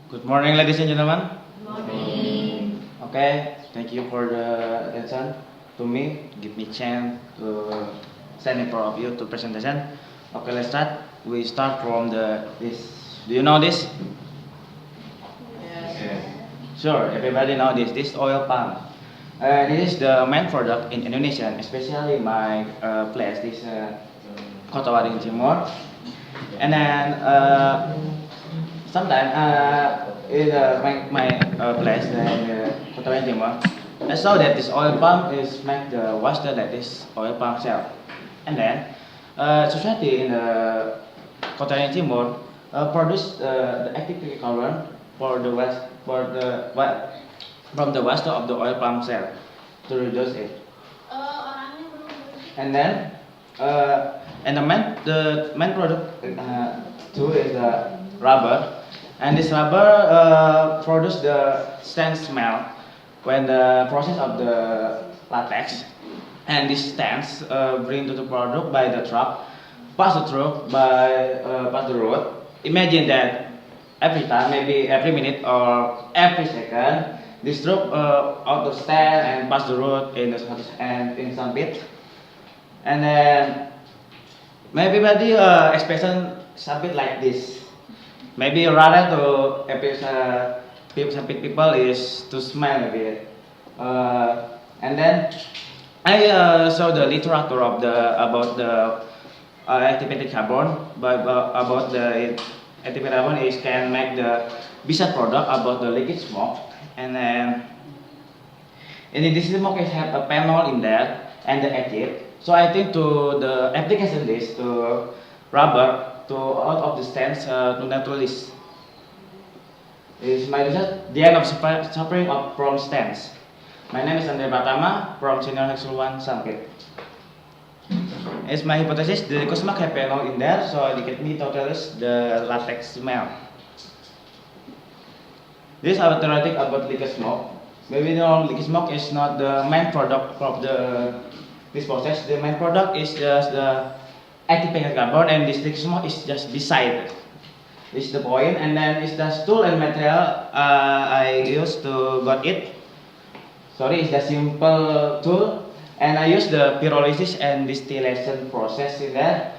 Good morning, ladies and gentlemen. Morning. Okay, thank you for the attention to me. Give me chance to stand in front of you to presentation. Okay, let's start. We start from this. Do you know this? Yes. Sure, everybody know this. This oil palm. This is the main product in Indonesia, especially my place. This Kota Waringin Timur. And then sometimes in my place in Kota Waringin Timur, I saw that this oil palm is make the water like this oil palm shell. And then society in the Kota Waringin Timur produce the active carbon for the west for the what from the waste of the oil palm shell to reduce it. And then and the main product too is the rubber, and this rubber produce the stand smell when the process of the latex, and this stands bring to the product by the truck, pass the truck by pass the road. Imagine that every time, maybe every minute or every second, this truck out the stand and pass the road and in some bit, and then maybe everybody expression something like this. Maybe rather to some people is to smile maybe. And then I saw the literature of the about the activated carbon, but about the activated carbon is can make the bisa product about the liquid smoke, and then this smoke is have a panel in there and the active. So I think to the application list to rubber to out of the stands to neutralize is my research the end of suffering of from stands. My name is Andre Pratama from Senior High School 1 Sampit. It's my hypothesis the liquid smoke have panel in there, so it can be neutralize the latex smell. This is our theoretic about liquid smoke. Maybe you know liquid smoke is not the main product of this process. The main product is just the activated carbon, and this liquid smoke is just beside. This is the point, and then it's the tool and material I used to got it. Sorry, it's the simple tool, and I use the pyrolysis and distillation process in there.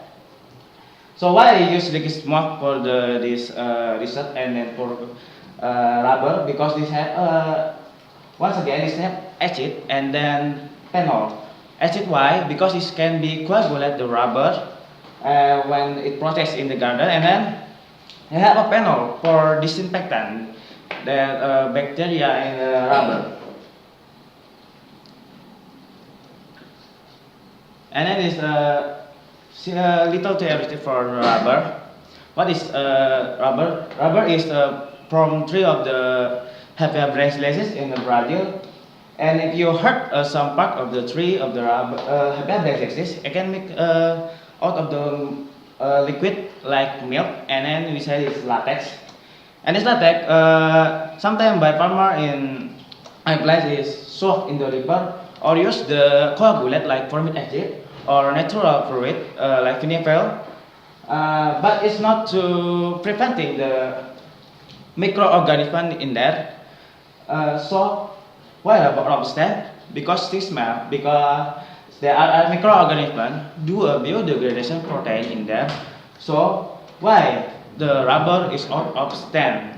So why I use liquid smoke for this research and then for rubber, because this have once again this have acid and then phenol. Acid why? Because it can be coagulate the rubber when it processed in the garden, and then it have a phenol for disinfectant the bacteria in the rubber. And then is a little theory for rubber. What is rubber? Rubber is from tree of the Hevea brasilensis in the Brazil. And if you hurt some part of the tree of the rubber, Hevea brasilensis, it can make out of the liquid like milk, and then we say it's latex. And this latex, sometimes by farmer in my place is soaked in the river or use the coagulate like formic acid or natural fluid like vinegar, but it's not to preventing the microorganism in there. So why about rubber stand? Because this smell, because there are microorganisms do a biodegradation protein in there. So why the rubber is out of stand?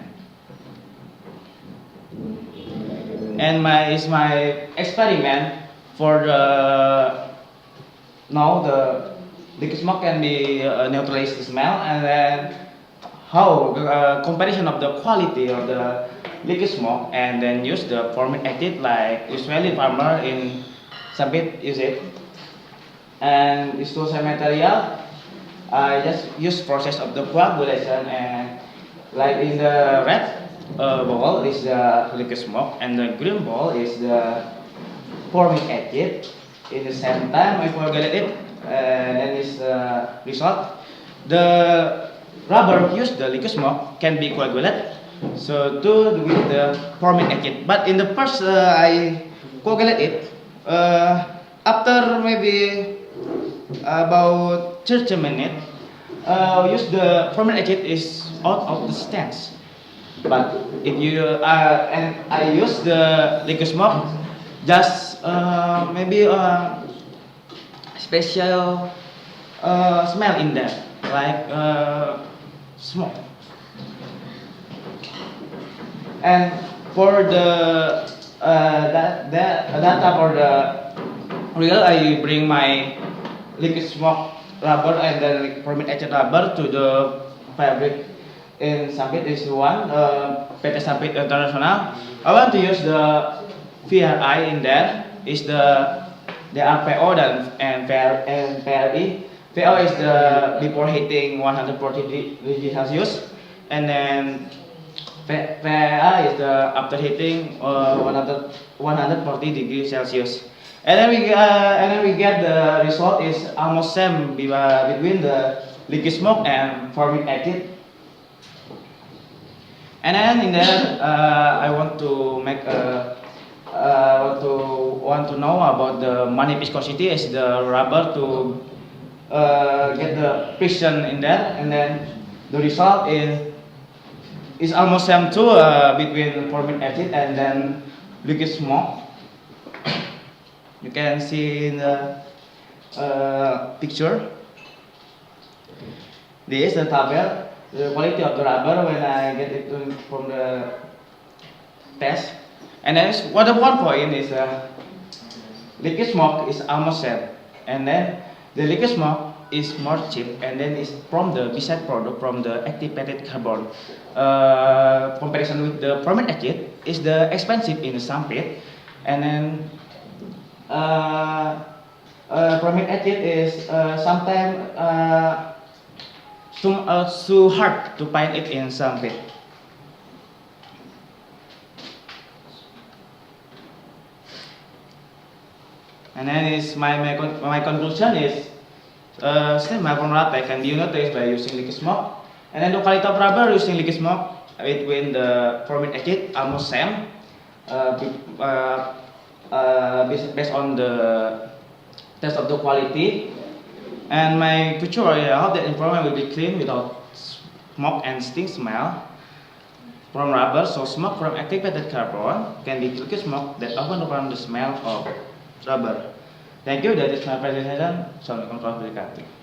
And my experiment for the now the liquid smoke can be neutralize the smell, and then how comparison of the quality of the liquid smoke, and then use the formic acid like usually farmer in Sabit use it, and this tools and material I just use process of the coagulation, and like in the red bowl is the liquid smoke, and the green bowl is the formic acid. In the same time, I coagulate it, and then this result. The rubber used the liquid smoke can be coagulated, so to with the formic acid. But in the first I coagulate it, after maybe about 30 minutes, use the formic acid is out of the stance. But if you and I use the liquid smoke, just maybe special smell in there, like smoke. And for the data for the real, I bring my liquid smoke rubber and then permit etched rubber to the fabric in Sampit is one PT Sampit International. I want to use the VRI in there is the RPO and PRE. VO is the before hitting 140 degrees Celsius, and then PRI is the after hitting 140 degrees Celsius. And then we get the result is almost same between the liquid smoke and formic acid. And then in there, I want to make want to know about the money viscosity is the rubber to get the friction in there, and then the result is almost same too between formic acid and then liquid smoke. You can see in the picture. This is the table. The quality of the rubber when I get it from the test. And then what the one point is liquid smoke is almost same, and then the liquid smoke is more cheap, and then it's from the beside product from the activated carbon. Comparison with the formic acid is the expensive in the Sampit, and then formic acid is sometimes too hard to find it in Sampit. And then is my conclusion is still micron rate can be noticed by using liquid smoke. And then the quality of rubber using liquid smoke between the formic acid almost same based on the test of the quality. And my future, I hope that environment will be clean without smoke and stink smell from rubber. So smoke from activated carbon can be liquid smoke that often overcome the smell of rubber. Thank you. That is my presentation. Assalamualaikum warahmatullahi wabarakatuh.